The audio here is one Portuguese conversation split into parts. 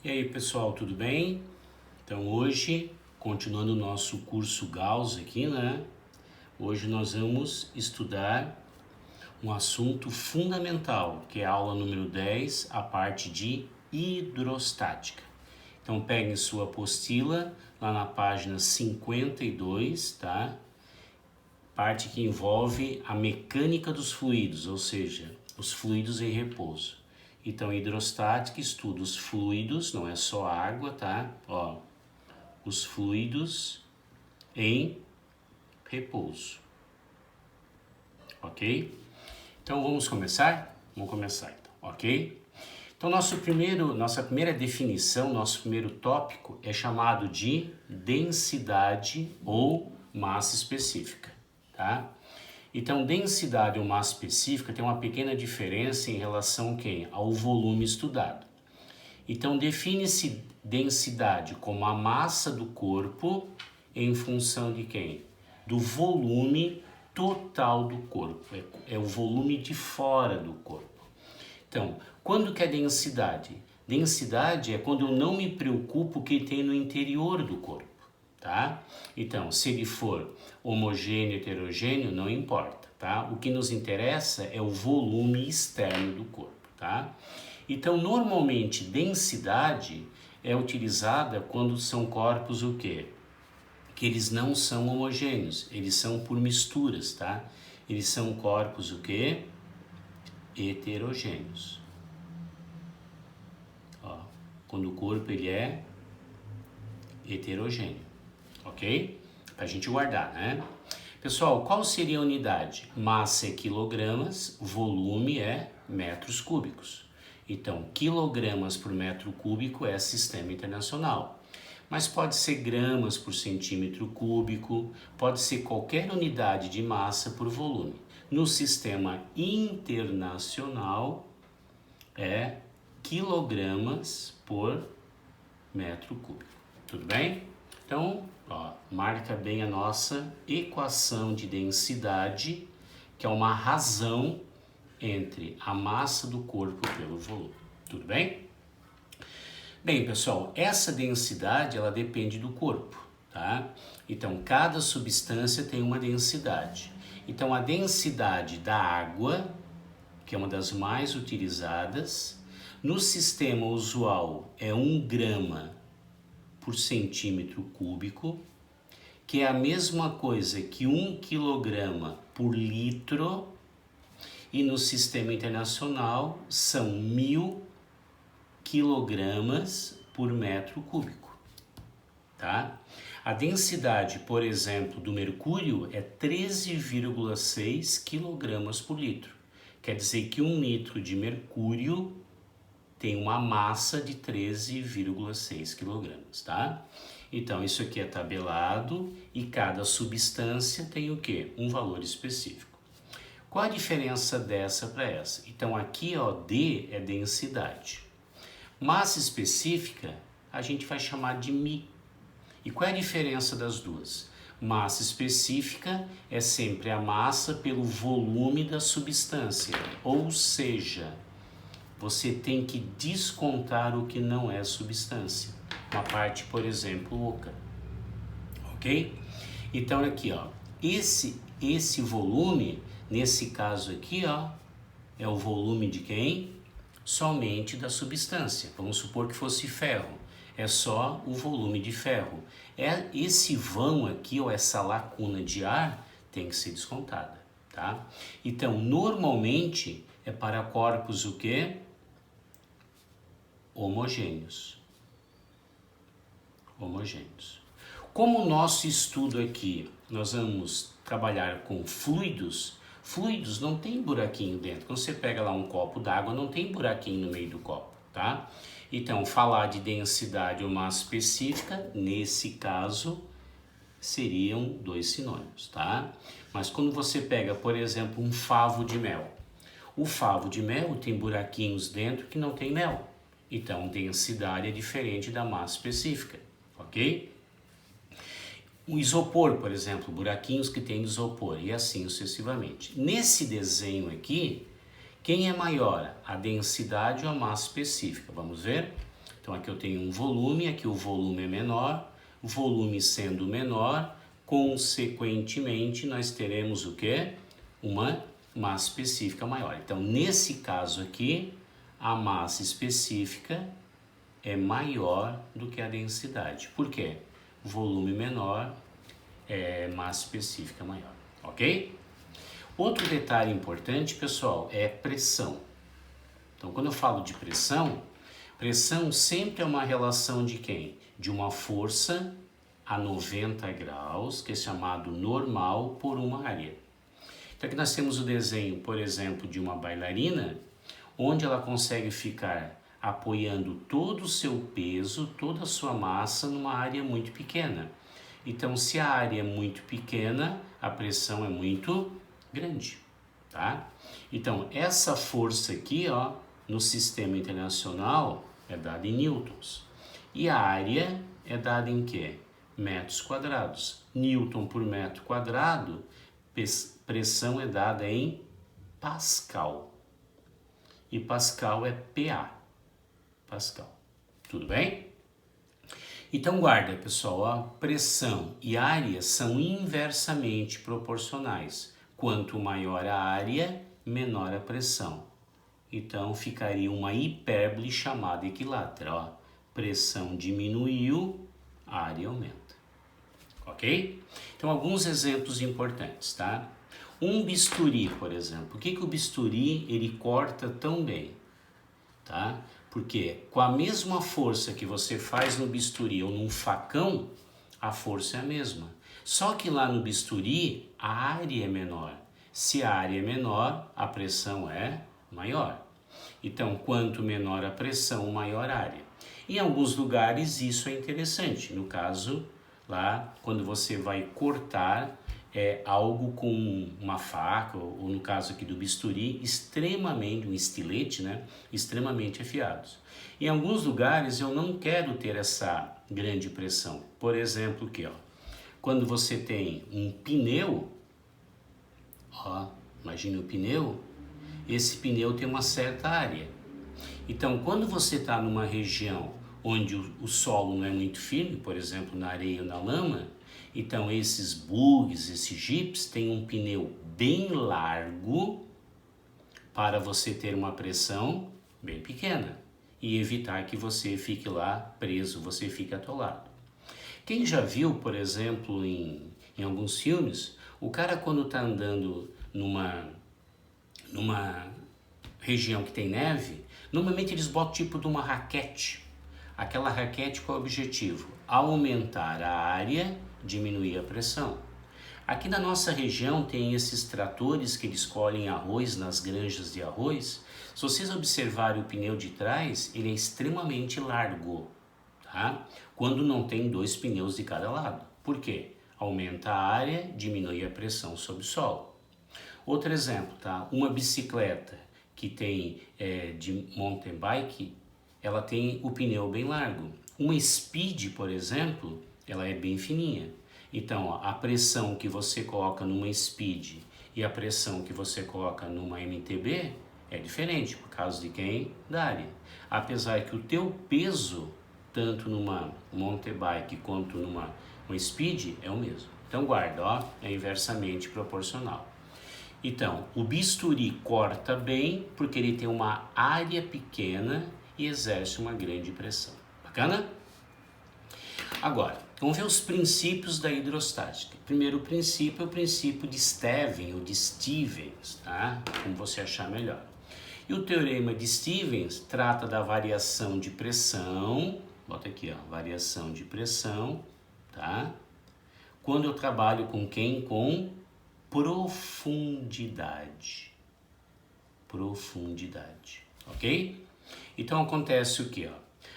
E aí pessoal, tudo bem? Então hoje, continuando o nosso curso Gauss aqui, né? Hoje nós vamos estudar um assunto fundamental, que é a aula número 10, a parte de hidrostática. Então peguem sua apostila lá na página 52, tá? Parte que envolve a mecânica dos fluidos, ou seja, os fluidos em repouso. Então, hidrostática estuda os fluidos, não é só água, tá? Ó, os fluidos em repouso. Ok? Então, vamos começar? Vamos começar, então, ok? Então, nossa primeira definição, nosso primeiro tópico é chamado de densidade ou massa específica, tá? Então, densidade ou massa específica tem uma pequena diferença em relação ao volume estudado. Então, define-se densidade como a massa do corpo em função de quem? Do volume total do corpo, é o volume de fora do corpo. Então, quando que é densidade? Densidade é quando eu não me preocupo o que tem no interior do corpo. Tá? Então, se ele for homogêneo, heterogêneo, não importa, tá? O que nos interessa é o volume externo do corpo, tá? Então, normalmente, densidade é utilizada quando são corpos o quê? Que eles não são homogêneos, eles são por misturas, tá? Eles são corpos o quê? Heterogêneos. Ó, quando o corpo ele é heterogêneo. Ok? Para a gente guardar, né? Pessoal, qual seria a unidade? Massa é quilogramas, volume é metros cúbicos. Então, quilogramas por metro cúbico é sistema internacional. Mas pode ser gramas por centímetro cúbico, pode ser qualquer unidade de massa por volume. No sistema internacional é quilogramas por metro cúbico. Tudo bem? Então, ó, marca bem a nossa equação de densidade, que é uma razão entre a massa do corpo pelo volume. Tudo bem? Bem, pessoal, essa densidade ela depende do corpo, tá? Então, cada substância tem uma densidade. Então, a densidade da água, que é uma das mais utilizadas, no sistema usual é 1 grama por centímetro cúbico, que é a mesma coisa que 1 quilograma por litro, e no sistema internacional são 1000 quilogramas por metro cúbico, tá? A densidade, por exemplo, do mercúrio é 13,6 quilogramas por litro. Quer dizer que 1 litro de mercúrio tem uma massa de 13,6 quilogramas, tá? Então, isso aqui é tabelado e cada substância tem o quê? Um valor específico. Qual a diferença dessa para essa? Então, aqui, ó, D é densidade. Massa específica, a gente vai chamar de μ. E qual é a diferença das duas? Massa específica é sempre a massa pelo volume da substância, ou seja, você tem que descontar o que não é substância. Uma parte, por exemplo, oca. Ok? Então, aqui, ó, esse volume, nesse caso aqui, ó, é o volume de quem? Somente da substância. Vamos supor que fosse ferro. É só o volume de ferro. Esse vão aqui, ou essa lacuna de ar, tem que ser descontada, tá? Então, normalmente, é para corpos o quê? Homogêneos. Como o nosso estudo aqui, nós vamos trabalhar com fluidos, fluidos não tem buraquinho dentro. Quando você pega lá um copo d'água, não tem buraquinho no meio do copo, tá? Então, falar de densidade ou massa específica, nesse caso, seriam 2 sinônimos, tá? Mas quando você pega, por exemplo, um favo de mel, o favo de mel tem buraquinhos dentro que não tem mel. Então, densidade é diferente da massa específica, ok? O isopor, por exemplo, buraquinhos que tem isopor e assim sucessivamente. Nesse desenho aqui, quem é maior, a densidade ou a massa específica? Vamos ver? Então aqui eu tenho um volume, aqui o volume é menor, volume sendo menor, consequentemente nós teremos o quê? Uma massa específica maior. Então nesse caso aqui, a massa específica é maior do que a densidade. Por quê? Volume menor, massa específica maior, ok? Outro detalhe importante, pessoal, é pressão. Então, quando eu falo de pressão, pressão sempre é uma relação de quem? De uma força a 90 graus, que é chamado normal por uma área. Então, aqui nós temos o desenho, por exemplo, de uma bailarina, onde ela consegue ficar apoiando todo o seu peso, toda a sua massa numa área muito pequena. Então, se a área é muito pequena, a pressão é muito grande, tá? Então, essa força aqui, ó, no sistema internacional é dada em newtons. E a área é dada em quê? Metros quadrados. Newton por metro quadrado, pressão é dada em Pascal. E Pascal é PA. Pascal. Tudo bem? Então guarda, pessoal, ó, pressão e área são inversamente proporcionais. Quanto maior a área, menor a pressão. Então ficaria uma hipérbole chamada equilátera. Ó. Pressão diminuiu, a área aumenta. Ok? Então alguns exemplos importantes, tá? Um bisturi, por exemplo. O que o bisturi ele corta tão bem? Tá? Porque com a mesma força que você faz no bisturi ou num facão, a força é a mesma. Só que lá no bisturi, a área é menor. Se a área é menor, a pressão é maior. Então, quanto menor a pressão, maior a área. Em alguns lugares isso é interessante. No caso, lá, quando você vai cortar algo com uma faca, ou no caso aqui do bisturi, extremamente, um estilete, né? Extremamente afiados. Em alguns lugares eu não quero ter essa grande pressão. Por exemplo, aqui, ó, quando você tem um pneu, ó, imagine o pneu, esse pneu tem uma certa área. Então, quando você está numa região onde o solo não é muito firme, por exemplo, na areia ou na lama, então esses bugs, esses jipes têm um pneu bem largo para você ter uma pressão bem pequena e evitar que você fique lá preso, você fique atolado. Quem já viu, por exemplo, em alguns filmes, o cara quando está andando numa região que tem neve, normalmente eles botam tipo de uma raquete. Aquela raquete, qual é o objetivo? Aumentar a área, diminuir a pressão. Aqui na nossa região tem esses tratores que eles colhem arroz nas granjas de arroz. Se vocês observarem o pneu de trás, ele é extremamente largo, tá? Quando não tem dois pneus de cada lado. Por quê? Aumenta a área, diminui a pressão sobre o solo. Outro exemplo, tá? Uma bicicleta que tem de mountain bike, ela tem o pneu bem largo. Uma Speed, por exemplo, ela é bem fininha. Então, ó, a pressão que você coloca numa Speed e a pressão que você coloca numa MTB é diferente, por causa de quem? Da área. Apesar que o teu peso, tanto numa mountain bike quanto numa Speed, é o mesmo. Então guarda, ó, é inversamente proporcional. Então, o bisturi corta bem porque ele tem uma área pequena e exerce uma grande pressão. Bacana? Agora, vamos ver os princípios da hidrostática. O primeiro princípio é o princípio de Stevens ou de Stevens, tá? Como você achar melhor. E o teorema de Stevens trata da variação de pressão, bota aqui, ó, variação de pressão, tá? Quando eu trabalho com quem? Com profundidade. Profundidade, ok? Então acontece o que, ó?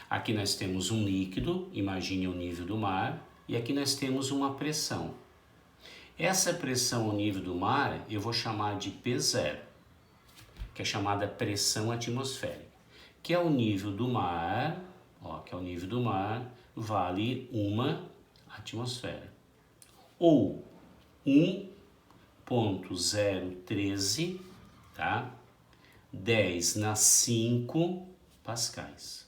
Aqui nós temos um líquido, imagine o nível do mar, e aqui nós temos uma pressão. Essa pressão ao nível do mar eu vou chamar de P0, que é chamada pressão atmosférica, que é o nível do mar, ó, que é o nível do mar, vale uma atmosfera. Ou 1,013, tá? 10 na 5 pascais.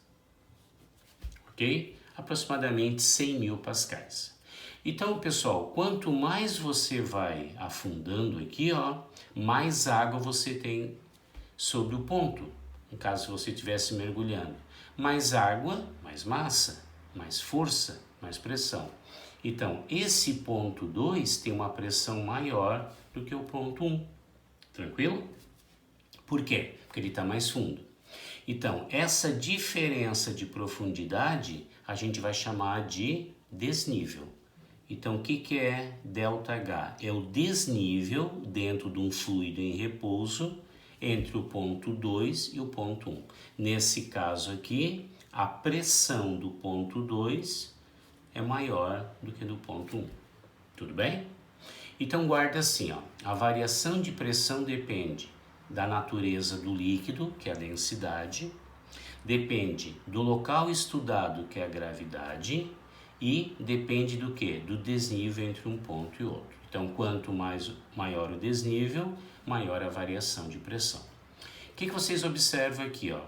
ok? Aproximadamente 100 mil pascais. Então, pessoal, quanto mais você vai afundando aqui, ó, mais água você tem sobre o ponto, no caso se você estivesse mergulhando. Mais água, mais massa, mais força, mais pressão. Então, esse ponto 2 tem uma pressão maior do que o ponto 1. Tranquilo? Por quê? Porque ele está mais fundo. Então, essa diferença de profundidade a gente vai chamar de desnível. Então, o que é ΔH? É o desnível dentro de um fluido em repouso entre o ponto 2 e o ponto 1. Nesse caso aqui, a pressão do ponto 2 é maior do que do ponto 1. Tudo bem? Então, guarda assim, ó, a variação de pressão depende da natureza do líquido, que é a densidade, depende do local estudado, que é a gravidade, e depende do que? Do desnível entre um ponto e outro. Então, quanto maior o desnível, maior a variação de pressão. O que vocês observam aqui, ó?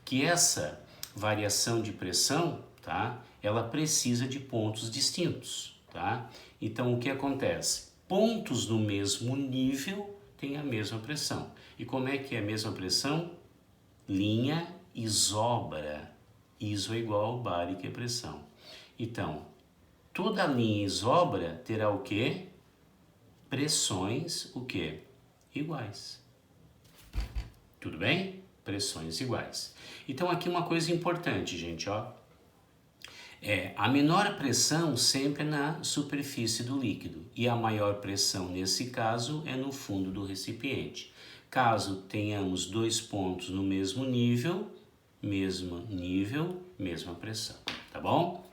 Que essa variação de pressão, tá? Ela precisa de pontos distintos, tá? Então, o que acontece? Pontos no mesmo nível têm a mesma pressão. E como é que é a mesma pressão? Linha isóbara. Iso é igual ao bar, que é pressão. Então, toda linha isóbara terá o quê? Pressões, o quê? Iguais. Tudo bem? Pressões iguais. Então, aqui uma coisa importante, gente, ó. A menor pressão sempre é na superfície do líquido e a maior pressão, nesse caso, é no fundo do recipiente. Caso tenhamos dois pontos no mesmo nível, mesma pressão, tá bom?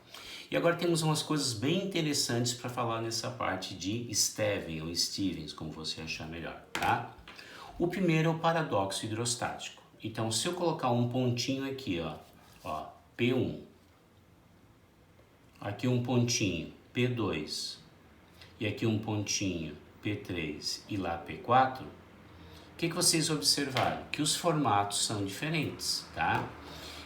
E agora temos umas coisas bem interessantes para falar nessa parte de Stevens ou Stevens, como você achar melhor, tá? O primeiro é o paradoxo hidrostático. Então, se eu colocar um pontinho aqui, ó, P1, aqui um pontinho P2 e aqui um pontinho P3 e lá P4, o que vocês observaram? Que os formatos são diferentes, tá?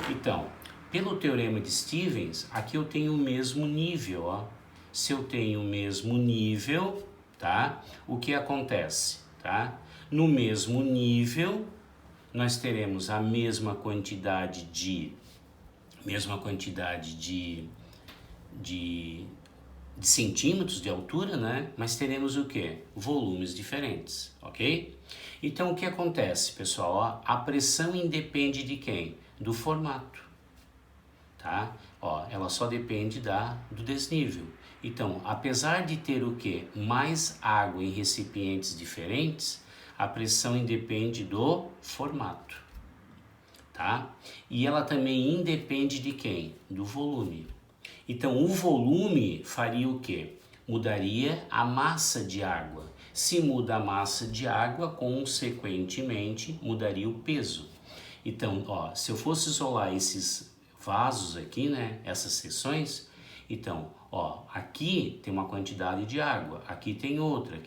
Então, pelo teorema de Stevens, aqui eu tenho o mesmo nível, ó. Se eu tenho o mesmo nível, tá? O que acontece, tá? No mesmo nível, nós teremos a mesma quantidade de centímetros de altura, né? Mas teremos o quê? Volumes diferentes, ok? Então, o que acontece, pessoal? Ó, a pressão independe de quem? Do formato, tá? Ó, ela só depende do desnível. Então, apesar de ter o quê? Mais água em recipientes diferentes, a pressão independe do formato, tá? E ela também independe de quem? Do volume. Então, o volume faria o quê? Mudaria a massa de água. Se muda a massa de água, consequentemente, mudaria o peso. Então, ó, se eu fosse isolar esses vasos aqui, né, essas seções, então, ó, aqui tem uma quantidade de água, aqui tem outra,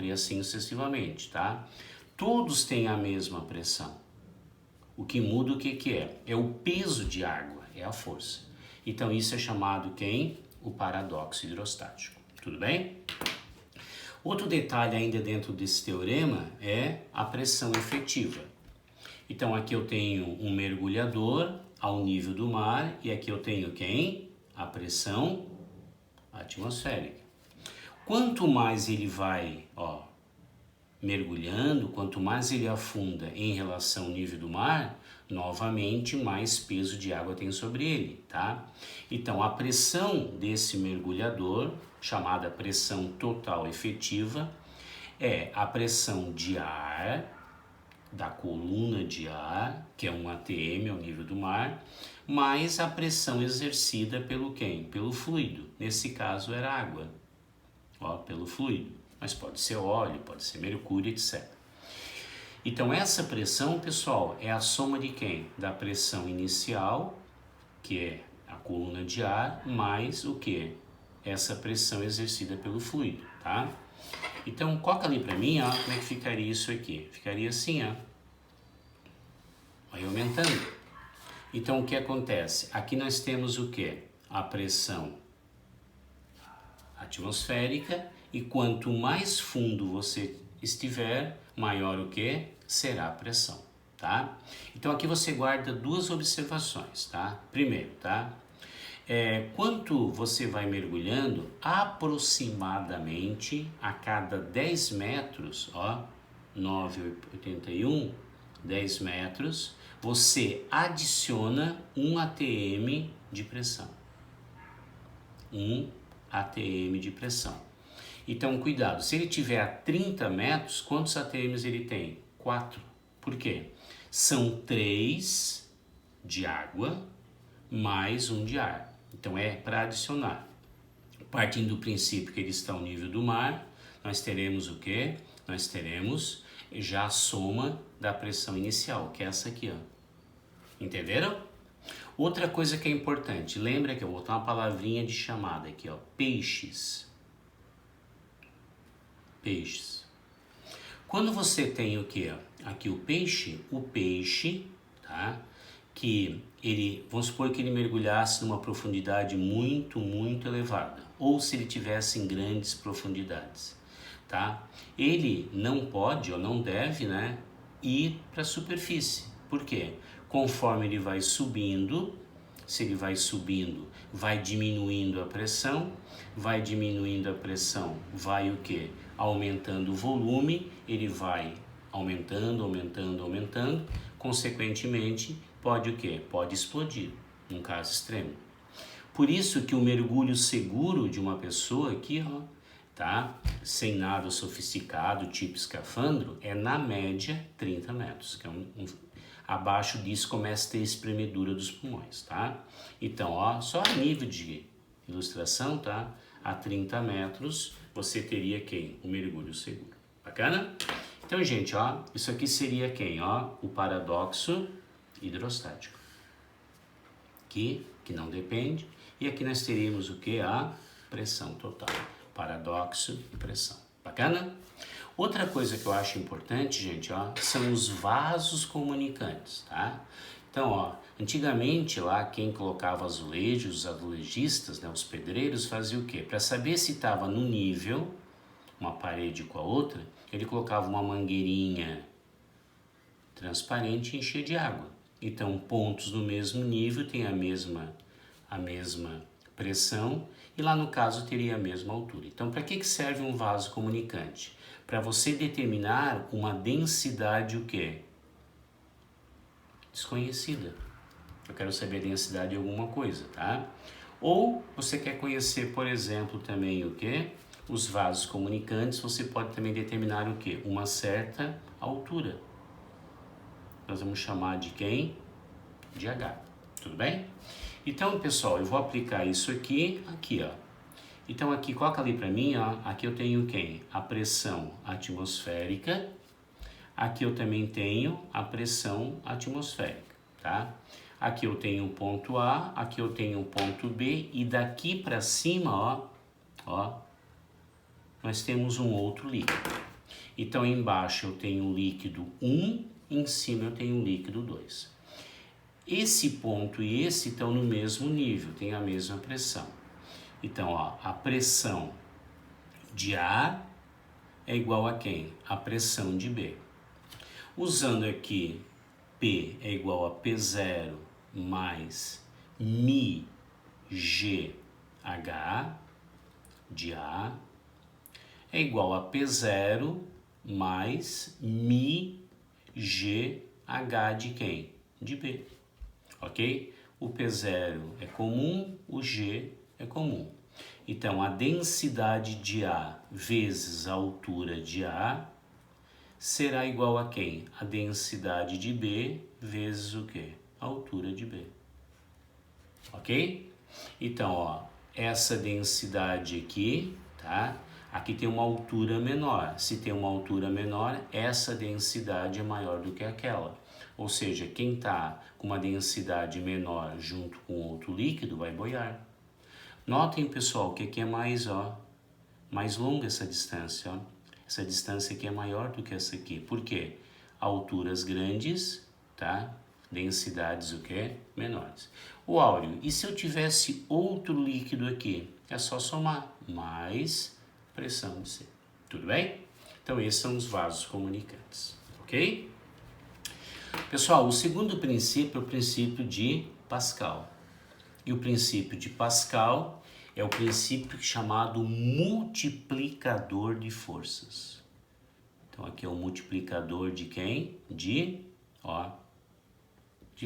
e assim sucessivamente, tá? Todos têm a mesma pressão. O que muda o que é? É o peso de água, é a força. Então, isso é chamado quem? O paradoxo hidrostático. Tudo bem? Outro detalhe ainda dentro desse teorema é a pressão efetiva. Então, aqui eu tenho um mergulhador ao nível do mar e aqui eu tenho quem? A pressão atmosférica. Quanto mais ele vai, ó, mergulhando, quanto mais ele afunda em relação ao nível do mar, novamente mais peso de água tem sobre ele, tá? Então, a pressão desse mergulhador, chamada pressão total efetiva, é a pressão de ar, da coluna de ar, que é um ATM ao nível do mar, mais a pressão exercida pelo quem? Pelo fluido. Nesse caso era água, ó, pelo fluido. Mas pode ser óleo, pode ser mercúrio, etc. Então, essa pressão, pessoal, é a soma de quem? Da pressão inicial, que é a coluna de ar, mais o que? Essa pressão exercida pelo fluido, tá? Então, coloca ali para mim, ó, como é que ficaria isso aqui? Ficaria assim, ó. Vai aumentando. Então, o que acontece? Aqui nós temos o quê? A pressão atmosférica, e quanto mais fundo você estiver, maior o que? Será a pressão, tá? Então, aqui você guarda duas observações, tá? Primeiro, tá? Quanto você vai mergulhando, aproximadamente a cada 10 metros, ó, 9,81, 10 metros, você adiciona 1 atm de pressão. 1 atm de pressão. Então, cuidado, se ele tiver a 30 metros, quantos atms ele tem? 4. Por quê? São 3 de água mais 1 de ar. Então, é para adicionar. Partindo do princípio que ele está ao nível do mar, nós teremos o quê? Nós teremos já a soma da pressão inicial, que é essa aqui, ó. Entenderam? Outra coisa que é importante, lembra que eu vou botar uma palavrinha de chamada aqui, ó, peixes. Peixes. Quando você tem o que? Aqui o peixe, tá? Que ele, vamos supor que ele mergulhasse numa profundidade muito, muito elevada, ou se ele tivesse em grandes profundidades, tá? Ele não pode ou não deve, né, ir para a superfície. Por quê? Conforme ele vai subindo, se ele vai subindo, vai diminuindo a pressão, vai o quê? Aumentando o volume, ele vai aumentando, consequentemente, pode o quê? Pode explodir, num caso extremo. Por isso que o mergulho seguro de uma pessoa aqui, ó, tá? Sem nada sofisticado, tipo escafandro, é na média 30 metros, que é abaixo disso começa a ter espremedura dos pulmões, tá? Então, ó, só a nível de ilustração, tá? A 30 metros você teria quem? O mergulho seguro. Bacana? Então, gente, ó, isso aqui seria quem? Ó, o paradoxo hidrostático. Que não depende. E aqui nós teríamos o que? A pressão total. Paradoxo e pressão. Bacana? Outra coisa que eu acho importante, gente, ó, são os vasos comunicantes, tá? Então, ó, antigamente lá quem colocava azulejos, os azulejistas, né, os pedreiros, faziam o quê? Para saber se estava no nível, uma parede com a outra, ele colocava uma mangueirinha transparente e enchia de água. Então, pontos no mesmo nível têm a mesma pressão e lá no caso teria a mesma altura. Então, para que serve um vaso comunicante? Para você determinar uma densidade o quê? Desconhecida. Eu quero saber a densidade de alguma coisa, tá? Ou você quer conhecer, por exemplo, também o quê? Os vasos comunicantes, você pode também determinar o quê? Uma certa altura. Nós vamos chamar de quem? De H. Tudo bem? Então, pessoal, eu vou aplicar isso aqui, ó. Então, aqui, coloca ali para mim, ó. Aqui eu tenho quem? A pressão atmosférica. Aqui eu também tenho a pressão atmosférica, tá? Aqui eu tenho o ponto A, aqui eu tenho o ponto B, e daqui para cima, ó, nós temos um outro líquido. Então, embaixo eu tenho o líquido 1, em cima eu tenho o líquido 2. Esse ponto e esse estão no mesmo nível, tem a mesma pressão. Então, ó, a pressão de A é igual a quem? A pressão de B. Usando aqui P é igual a P0 mais μgH de A é igual a P0 mais μgH de quem? De B. Ok? O P0 é comum, o G é comum. Então, a densidade de A vezes a altura de A será igual a quem? A densidade de B vezes o quê? A altura de B. Ok? Então, ó, essa densidade aqui, tá? Aqui tem uma altura menor. Se tem uma altura menor, essa densidade é maior do que aquela. Ou seja, quem está com uma densidade menor junto com outro líquido vai boiar. Notem, pessoal, que aqui é mais longa essa distância, ó. Essa distância aqui é maior do que essa aqui. Por quê? Alturas grandes, tá? densidades o quê? Menores. O Áureo, e se eu tivesse outro líquido aqui? É só somar, mais pressão de C. Tudo bem? Então esses são os vasos comunicantes, ok? Pessoal, o segundo princípio é o princípio de Pascal. E o princípio de Pascal é o princípio chamado multiplicador de forças. Então aqui é o multiplicador de quem? De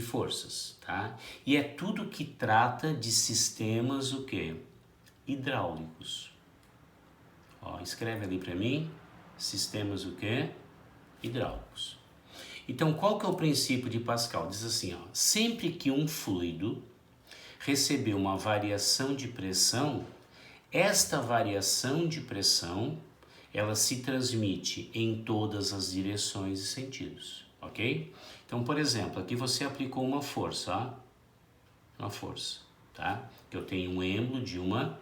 forças, tá? E é tudo que trata de sistemas o quê? Hidráulicos. Escreve ali para mim, sistemas o quê? Hidráulicos. Então, qual que é o princípio de Pascal? Diz assim, sempre que um fluido receber uma variação de pressão, esta variação de pressão, ela se transmite em todas as direções e sentidos, ok? Então, por exemplo, aqui você aplicou uma força, uma força, tá? Eu tenho um êmbolo de uma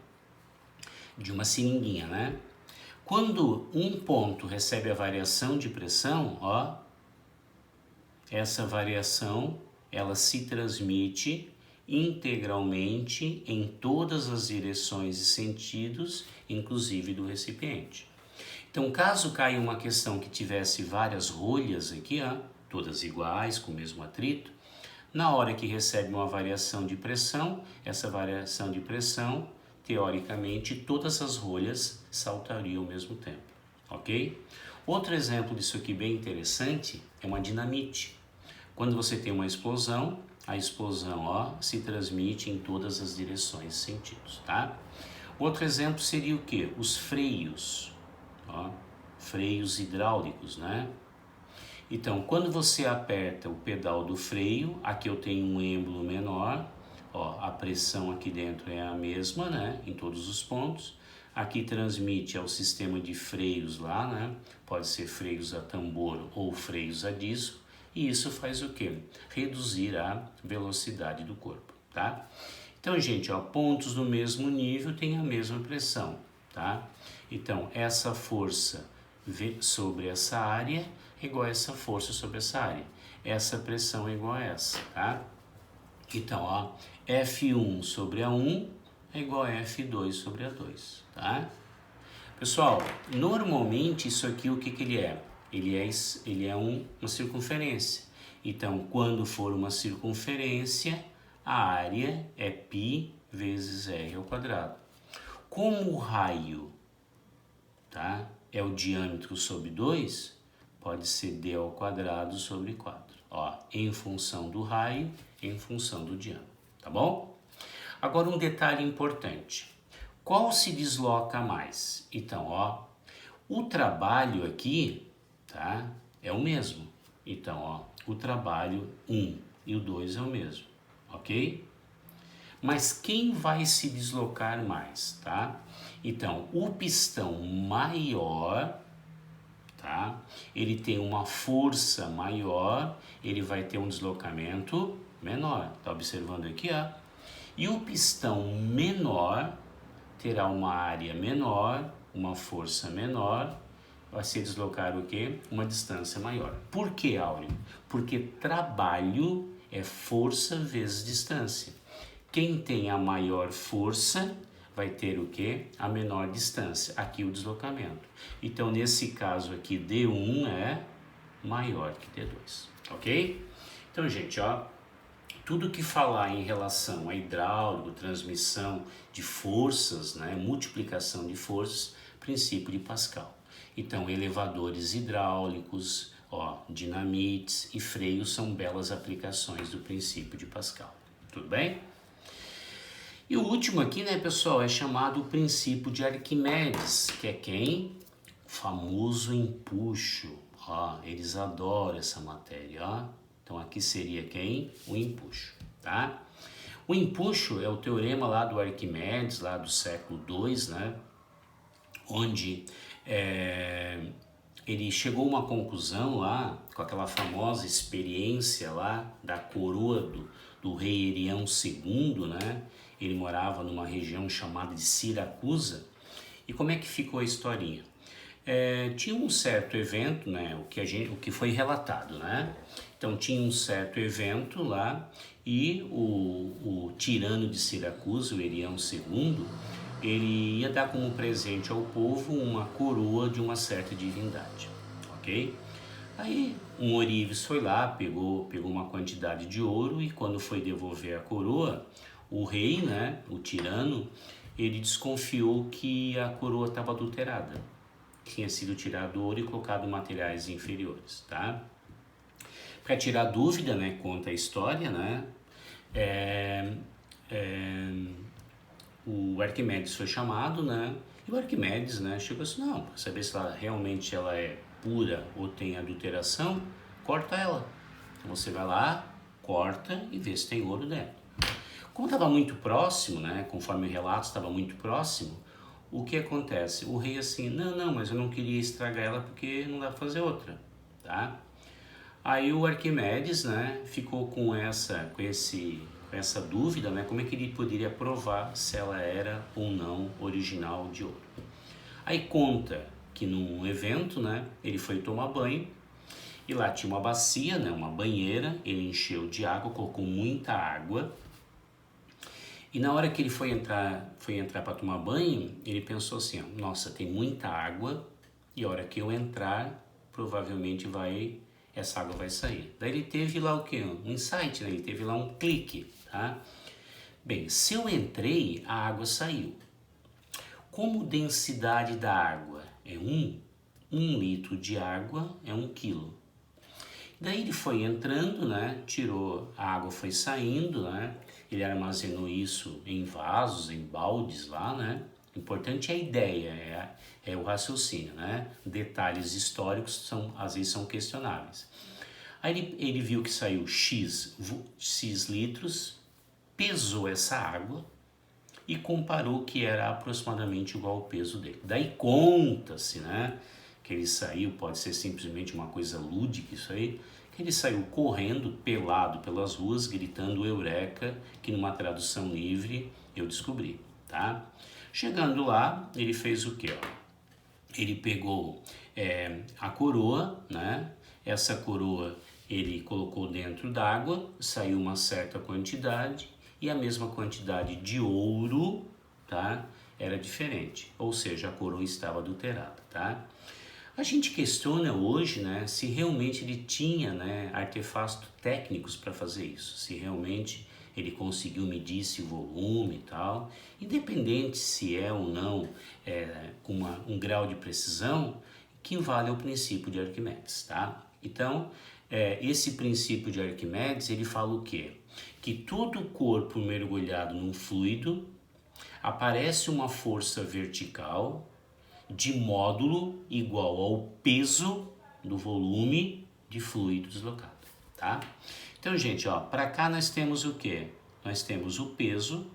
seringuinha, né? Quando um ponto recebe a variação de pressão, essa variação, ela se transmite integralmente em todas as direções e sentidos, inclusive do recipiente. Então, caso caia uma questão que tivesse várias rolhas aqui, todas iguais, com o mesmo atrito, na hora que recebe uma variação de pressão, essa variação de pressão, teoricamente, todas as rolhas saltariam ao mesmo tempo, ok? Outro exemplo disso aqui bem interessante é uma dinamite. Quando você tem uma explosão, a explosão se transmite em todas as direções e sentidos, tá? Outro exemplo seria o quê? Os freios, freios hidráulicos, né? Então, quando você aperta o pedal do freio, aqui eu tenho um êmbolo menor, a pressão aqui dentro é a mesma, né? Em todos os pontos. Aqui transmite ao sistema de freios lá, né? Pode ser freios a tambor ou freios a disco. E isso faz o quê? Reduzir a velocidade do corpo, tá? Então, gente, pontos no mesmo nível têm a mesma pressão, tá? Então, essa força sobre essa área é igual a essa força sobre essa área. Essa pressão é igual a essa, tá? Então, F1 sobre A1 é igual a F2 sobre A2, tá? Pessoal, normalmente isso aqui o que ele é? Ele é uma circunferência. Então, quando for uma circunferência, a área é π vezes r ao quadrado. Como o raio, tá, é o diâmetro sobre 2, pode ser d ao quadrado sobre 4. Em função do raio, em função do diâmetro, tá bom? Agora um detalhe importante. Qual se desloca mais? Então, o trabalho aqui, tá, é o mesmo. Então, o trabalho 1 e o 2 é o mesmo, ok? Mas quem vai se deslocar mais, tá? Então, o pistão maior, tá? Ele tem uma força maior, ele vai ter um deslocamento menor. Tá observando aqui, E o pistão menor terá uma área menor, uma força menor, vai se deslocar o quê? Uma distância maior. Por que, Áureo? Porque trabalho é força vezes distância. Quem tem a maior força vai ter o quê? A menor distância. Aqui o deslocamento. Então, nesse caso aqui, D1 é maior que D2, ok? Então, gente, tudo que falar em relação a hidráulico, transmissão de forças, né, multiplicação de forças, princípio de Pascal. Então, elevadores hidráulicos, dinamites e freios são belas aplicações do princípio de Pascal. Tudo bem? E o último aqui, né, pessoal, é chamado o princípio de Arquimedes, que é quem? O famoso empuxo. Eles adoram essa matéria, Então, aqui seria quem? O empuxo, tá? O empuxo é o teorema lá do Arquimedes, lá do século II, né? Onde ele chegou a uma conclusão lá, com aquela famosa experiência lá da coroa do rei Herião II, né? Ele morava numa região chamada de Siracusa. E como é que ficou a historinha? Tinha um certo evento, né? O que foi relatado, né? Então tinha um certo evento lá e o tirano de Siracusa, o Herião II, ele ia dar como presente ao povo uma coroa de uma certa divindade, ok? Aí um ourives foi lá, pegou uma quantidade de ouro e quando foi devolver a coroa, o rei, né, o tirano, ele desconfiou que a coroa estava adulterada, tinha sido tirado ouro e colocado materiais inferiores, tá? Para tirar dúvida, né, conta a história, né, o Arquimedes foi chamado, né, e o Arquimedes, né, chegou assim, não, para saber se ela realmente ela é pura ou tem adulteração, corta ela. Então você vai lá, corta e vê se tem ouro dentro. Como estava muito próximo, né, conforme o relato estava muito próximo, o que acontece? O rei assim, não, mas eu não queria estragar ela porque não dá para fazer outra, tá? Aí o Arquimedes, né, ficou com essa dúvida, né, como é que ele poderia provar se ela era ou não original de ouro. Aí conta que num evento, né, ele foi tomar banho e lá tinha uma bacia, né, uma banheira, ele encheu de água, colocou muita água. E na hora que ele foi entrar para tomar banho, ele pensou assim, ó, nossa, tem muita água e a hora que eu entrar, provavelmente essa água vai sair. Daí ele teve lá o quê? Um insight, né? Ele teve lá um clique, tá? Bem, se eu entrei, a água saiu. Como densidade da água é 1 litro de água é 1 quilo. Daí ele foi entrando, né? Tirou, a água foi saindo, né? Ele armazenou isso em vasos, em baldes lá, né? Importante é a ideia, é o raciocínio, né? Detalhes históricos às vezes são questionáveis. Aí ele viu que saiu X litros, pesou essa água e comparou que era aproximadamente igual ao peso dele. Daí conta-se, né? Que ele saiu, pode ser simplesmente uma coisa lúdica isso aí, que ele saiu correndo, pelado pelas ruas, gritando Eureka, que numa tradução livre eu descobri, tá? Chegando lá, ele fez o quê? Ó? Ele pegou a coroa, né? Essa coroa ele colocou dentro d'água, saiu uma certa quantidade e a mesma quantidade de ouro, tá? Era diferente, ou seja, a coroa estava adulterada, tá? A gente questiona hoje, né, se realmente ele tinha, né, artefatos técnicos para fazer isso, se realmente ele conseguiu medir esse volume e tal, independente se é ou não com um grau de precisão, que vale o princípio de Arquimedes, tá? Então, esse princípio de Arquimedes, ele fala o quê? Que todo corpo mergulhado num fluido aparece uma força vertical de módulo igual ao peso do volume de fluido deslocado, tá? Então, gente, ó, para cá nós temos o quê? Nós temos o peso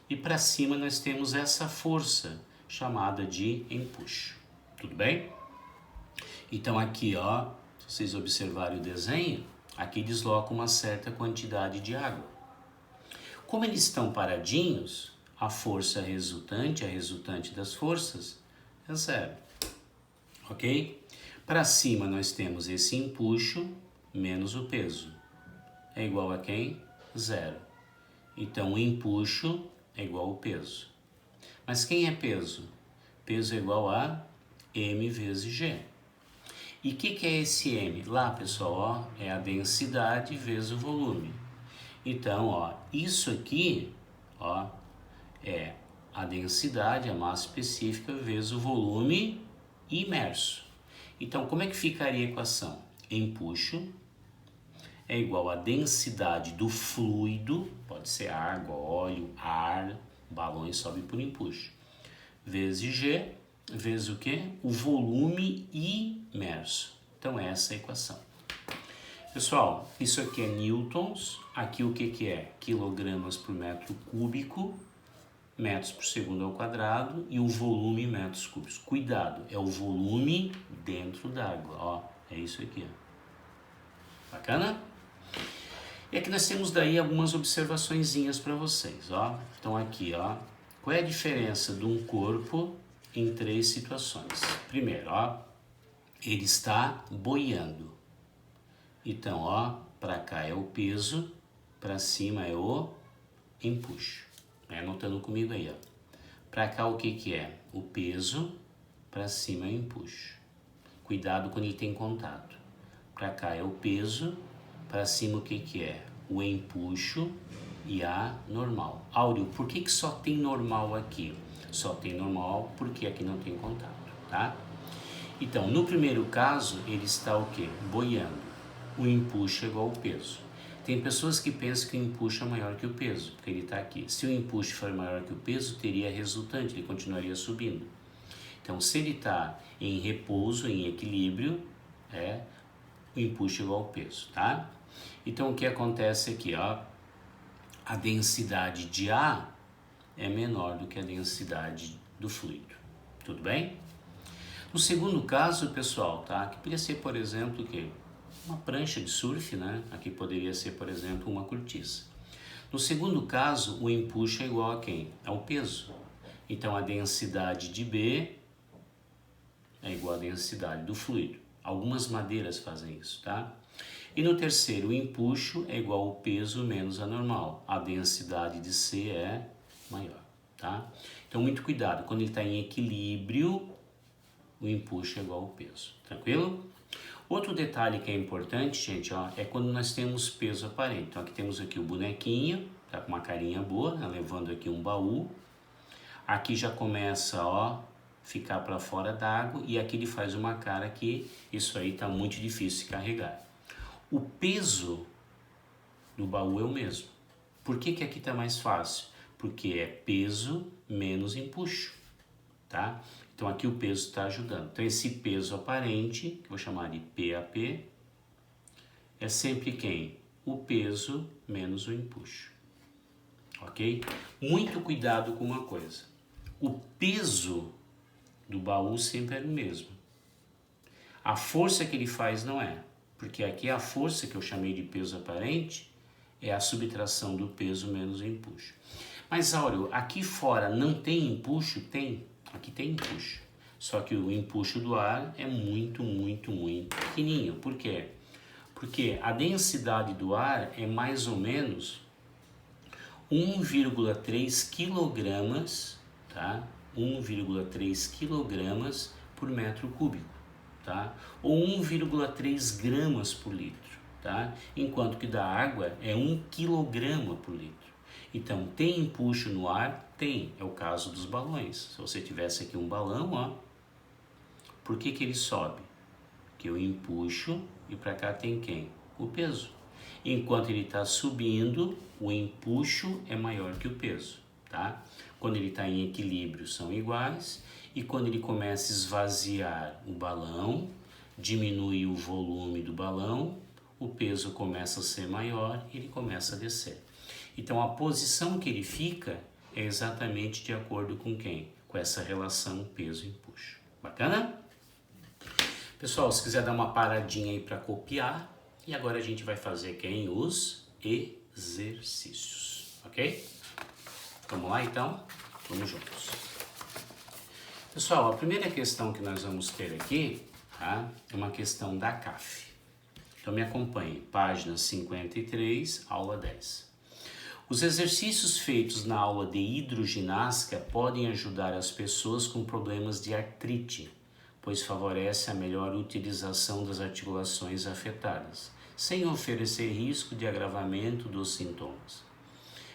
e para cima nós temos essa força chamada de empuxo. Tudo bem? Então aqui, ó, se vocês observarem o desenho, aqui desloca uma certa quantidade de água. Como eles estão paradinhos, a força resultante, a resultante das forças, é zero, ok? Para cima nós temos esse empuxo menos o peso. É igual a quem? Zero. Então o empuxo é igual ao peso. Mas quem é peso? Peso é igual a m vezes g. E o que é esse m? Lá, pessoal, ó, é a densidade vezes o volume. Então, ó, isso aqui, ó, é a densidade, a massa específica, vezes o volume imerso. Então, como é que ficaria a equação? Empuxo é igual à densidade do fluido, pode ser água, óleo, ar, balões sobe por empuxo, vezes G, vezes o quê? O volume imerso. Então, essa é a equação. Pessoal, isso aqui é newtons, aqui o que é? Quilogramas por metro cúbico, metros por segundo ao quadrado e o volume em metros cúbicos. Cuidado, é o volume dentro d'água, ó, é isso aqui, ó. Bacana? E aqui nós temos daí algumas observaçõezinhas para vocês, ó. Então aqui, ó, qual é a diferença de um corpo em 3 situações? Primeiro, ó, ele está boiando. Então, ó, para cá é o peso, para cima é o empuxo. Vai anotando comigo aí, ó. Para cá o que que é? O peso, para cima é o empuxo. Cuidado quando ele tem contato. Para cá é o peso, para cima o que que é? O empuxo e a normal. Áureo, por que que só tem normal aqui? Só tem normal porque aqui não tem contato, tá? Então, no primeiro caso, ele está o quê? Boiando. O empuxo é igual ao peso. Tem pessoas que pensam que o empuxo é maior que o peso, porque ele está aqui. Se o empuxo for maior que o peso, teria resultante, ele continuaria subindo. Então, se ele está em repouso, em equilíbrio, o empuxo é igual ao peso, tá? Então, o que acontece aqui, ó, a densidade de ar é menor do que a densidade do fluido, tudo bem? No segundo caso, pessoal, tá? Que poderia ser, por exemplo, o quê? Uma prancha de surf, né? Aqui poderia ser, por exemplo, uma cortiça. No segundo caso, o empuxo é igual a quem? Ao peso. Então, a densidade de B é igual à densidade do fluido. Algumas madeiras fazem isso, tá? E no terceiro, o empuxo é igual ao peso menos a normal. A densidade de C é maior, tá? Então, muito cuidado. Quando ele está em equilíbrio, o empuxo é igual ao peso. Tranquilo? Outro detalhe que é importante, gente, ó, é quando nós temos peso aparente. Então, aqui temos aqui o bonequinho, tá com uma carinha boa, né, levando aqui um baú. Aqui já começa, ó, ficar para fora d'água e aqui ele faz uma cara que isso aí tá muito difícil de carregar. O peso do baú é o mesmo. Por que que aqui tá mais fácil? Porque é peso menos empuxo, tá? Então aqui o peso está ajudando. Então esse peso aparente, que eu vou chamar de PAP, é sempre quem? O peso menos o empuxo, ok? Muito cuidado com uma coisa. O peso do baú sempre é o mesmo. A força que ele faz não é. Porque aqui a força que eu chamei de peso aparente é a subtração do peso menos o empuxo. Mas, Áureo, aqui fora não tem empuxo? Tem. Aqui tem empuxo. Só que o empuxo do ar é muito, muito, muito pequenininho. Por quê? Porque a densidade do ar é mais ou menos 1,3 quilogramas, tá? 1,3 quilogramas por metro cúbico. Tá? Ou 1,3 gramas por litro, tá? Enquanto que da água é 1 quilograma por litro. Então, tem empuxo no ar? Tem, é o caso dos balões. Se você tivesse aqui um balão, ó, por que que ele sobe? Porque eu empuxo e para cá tem quem? O peso. Enquanto ele está subindo, o empuxo é maior que o peso, tá? Quando ele está em equilíbrio são iguais. E quando ele começa a esvaziar o balão, diminui o volume do balão, o peso começa a ser maior e ele começa a descer. Então a posição que ele fica é exatamente de acordo com quem? Com essa relação peso-empuxo. Bacana? Pessoal, se quiser dar uma paradinha aí para copiar, e agora a gente vai fazer quem? Os exercícios, ok? Vamos lá então? Vamos juntos. Pessoal, a primeira questão que nós vamos ter aqui, tá, é uma questão da CAF. Então me acompanhe, página 53, aula 10. Os exercícios feitos na aula de hidroginástica podem ajudar as pessoas com problemas de artrite, pois favorece a melhor utilização das articulações afetadas, sem oferecer risco de agravamento dos sintomas.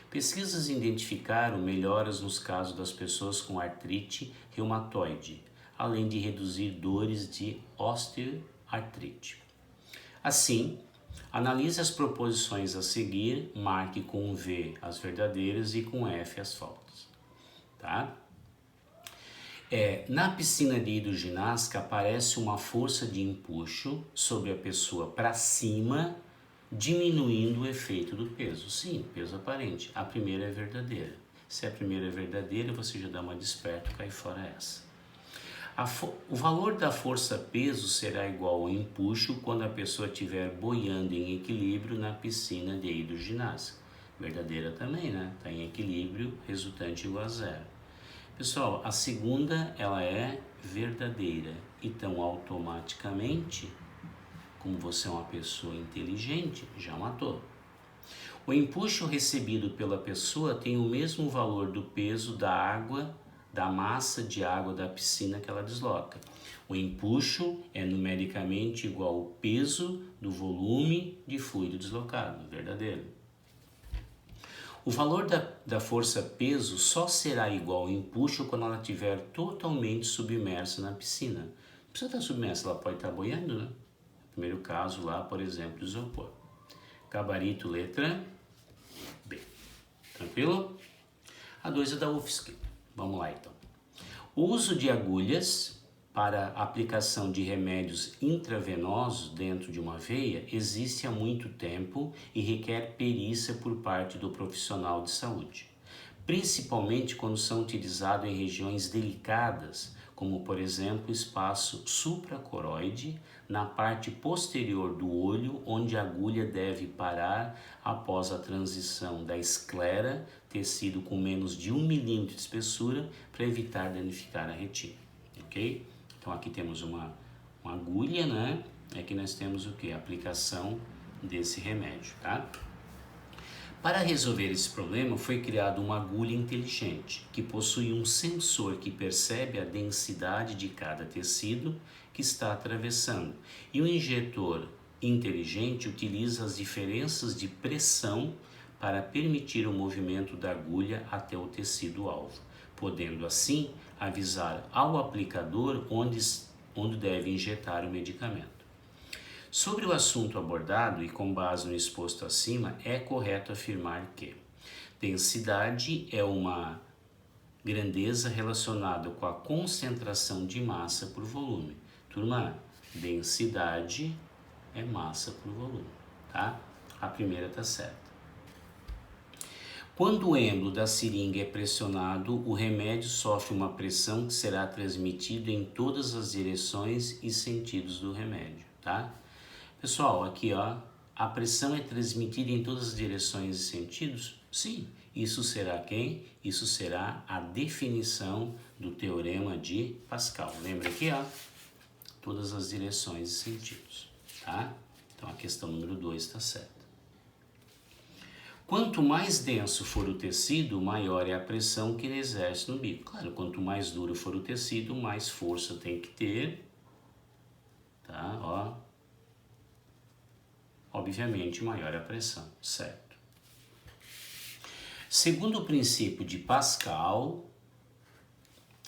Pesquisas identificaram melhoras nos casos das pessoas com artrite reumatoide, além de reduzir dores de osteoartrite. Assim, analise as proposições a seguir, marque com V as verdadeiras e com F as falsas. Tá? Na piscina de hidroginástica aparece uma força de empuxo sobre a pessoa para cima, diminuindo o efeito do peso. Sim, peso aparente. A primeira é verdadeira. Se a primeira é verdadeira, você já dá uma desperto, cai fora essa. O valor da força-peso será igual ao empuxo quando a pessoa estiver boiando em equilíbrio na piscina de hidroginástica. Verdadeira também, né? Está em equilíbrio, resultante igual a zero. Pessoal, a segunda, ela é verdadeira. Então, automaticamente, como você é uma pessoa inteligente, já matou. O empuxo recebido pela pessoa tem o mesmo valor do peso da água, da massa de água da piscina que ela desloca. O empuxo é numericamente igual ao peso do volume de fluido deslocado, verdadeiro. O valor da força-peso só será igual ao empuxo quando ela estiver totalmente submersa na piscina. Não precisa estar submersa, ela pode estar boiando, né? Primeiro caso lá, por exemplo, do isopor. Gabarito, letra B. Tranquilo? A 2 é da UFSC. Vamos lá, então. O uso de agulhas para aplicação de remédios intravenosos dentro de uma veia existe há muito tempo e requer perícia por parte do profissional de saúde, principalmente quando são utilizados em regiões delicadas, como por exemplo o espaço supracoroide, na parte posterior do olho, onde a agulha deve parar após a transição da esclera, tecido com menos de 1 milímetro de espessura, para evitar danificar a retina, ok? Então aqui temos uma agulha, né? Aqui nós temos o que? A aplicação desse remédio, tá? Para resolver esse problema, foi criada uma agulha inteligente, que possui um sensor que percebe a densidade de cada tecido que está atravessando. E o injetor inteligente utiliza as diferenças de pressão para permitir o movimento da agulha até o tecido-alvo, podendo assim avisar ao aplicador onde deve injetar o medicamento. Sobre o assunto abordado e com base no exposto acima, é correto afirmar que densidade é uma grandeza relacionada com a concentração de massa por volume. Turma, densidade é massa por volume, tá? A primeira tá certa. Quando o êmbolo da seringa é pressionado, o remédio sofre uma pressão que será transmitida em todas as direções e sentidos do remédio, tá? Pessoal, aqui ó, a pressão é transmitida em todas as direções e sentidos? Sim. Isso será quem? Isso será a definição do teorema de Pascal. Lembra aqui ó, todas as direções e sentidos, tá? Então a questão número 2 está certa. Quanto mais denso for o tecido, maior é a pressão que ele exerce no bico. Claro, quanto mais duro for o tecido, mais força tem que ter, tá? Ó, obviamente, maior é a pressão, certo? Segundo o princípio de Pascal,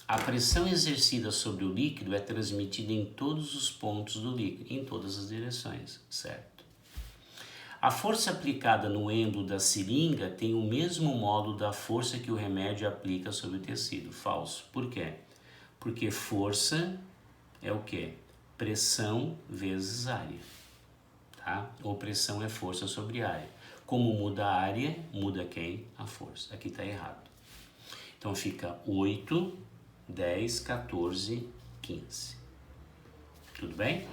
a pressão exercida sobre o líquido é transmitida em todos os pontos do líquido, em todas as direções, certo? A força aplicada no êmbolo da seringa tem o mesmo modo da força que o remédio aplica sobre o tecido. Falso. Por quê? Porque força é o quê? Pressão vezes área. Tá? Ou pressão é força sobre área. Como muda a área, muda quem? A força. Aqui está errado. Então fica 8, 10, 14, 15. Tudo bem?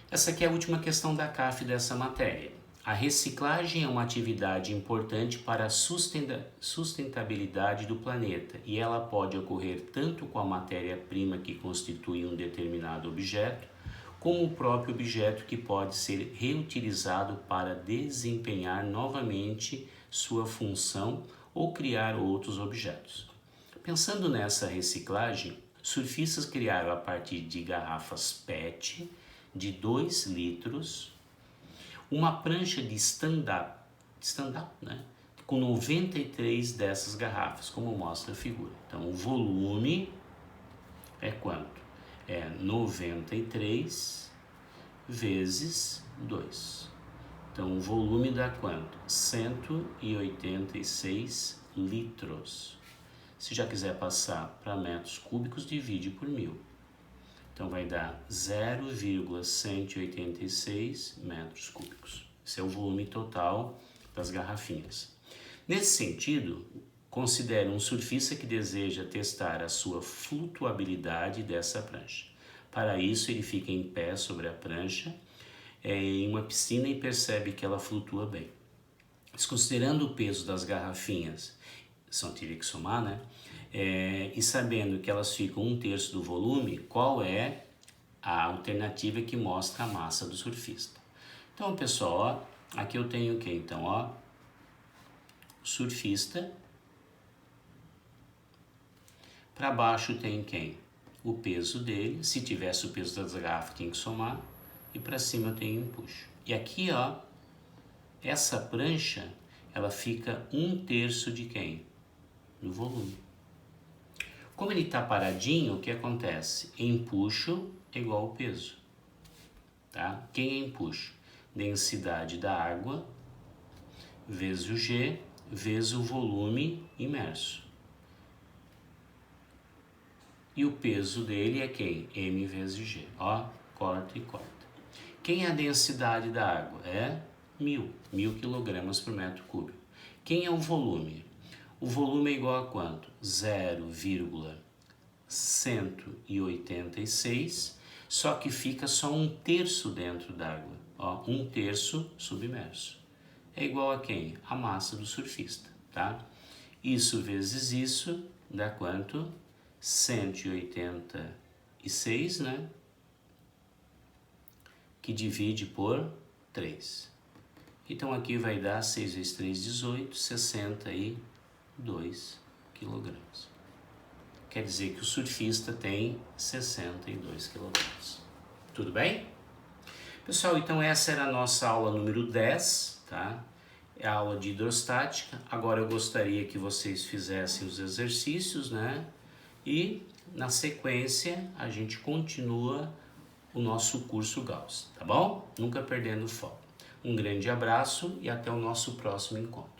Essa aqui é a última questão da CAF dessa matéria. A reciclagem é uma atividade importante para a sustentabilidade do planeta e ela pode ocorrer tanto com a matéria-prima que constitui um determinado objeto, como o próprio objeto que pode ser reutilizado para desempenhar novamente sua função ou criar outros objetos. Pensando nessa reciclagem, surfistas criaram a partir de garrafas PET de 2 litros, uma prancha de stand-up, né? Com 93 dessas garrafas, como mostra a figura. Então, o volume é quanto? É 93 vezes 2. Então, o volume dá quanto? 186 litros. Se já quiser passar para metros cúbicos, divide por 1000. Então vai dar 0,186 metros cúbicos. Esse é o volume total das garrafinhas. Nesse sentido, considere um surfista que deseja testar a sua flutuabilidade dessa prancha. Para isso, ele fica em pé sobre a prancha em uma piscina e percebe que ela flutua bem. Desconsiderando o peso das garrafinhas, teria que somar, né? E sabendo que elas ficam 1/3 do volume, qual é A alternativa é que mostra a massa do surfista. Então, pessoal, ó, aqui eu tenho o que? Então, ó, surfista. Para baixo tem quem? O peso dele. Se tivesse o peso da garrafa, tem que somar. E para cima eu tenho o empuxo. E aqui, ó, essa prancha, ela fica 1/3 de quem? Do volume. Como ele está paradinho, o que acontece? Empuxo é igual ao peso. Tá? Quem é empuxo? Densidade da água vezes o G vezes o volume imerso. E o peso dele é quem? M vezes G. Ó, corta e corta. Quem é a densidade da água? É 1000 kg por metro cúbico. Quem é o volume? O volume é igual a quanto? 0,186, só que fica só 1/3 dentro d'água. Ó, 1/3 submerso. É igual a quem? A massa do surfista, tá? Isso vezes isso dá quanto? 186, né? Que divide por 3. Então aqui vai dar 6 vezes 3, 18, 62 quilogramas. Quer dizer que o surfista tem 62 quilogramas. Tudo bem? Pessoal, então essa era a nossa aula número 10, tá? É a aula de hidrostática. Agora eu gostaria que vocês fizessem os exercícios, né? E na sequência a gente continua o nosso curso Gauss, tá bom? Nunca perdendo o foco. Um grande abraço e até o nosso próximo encontro.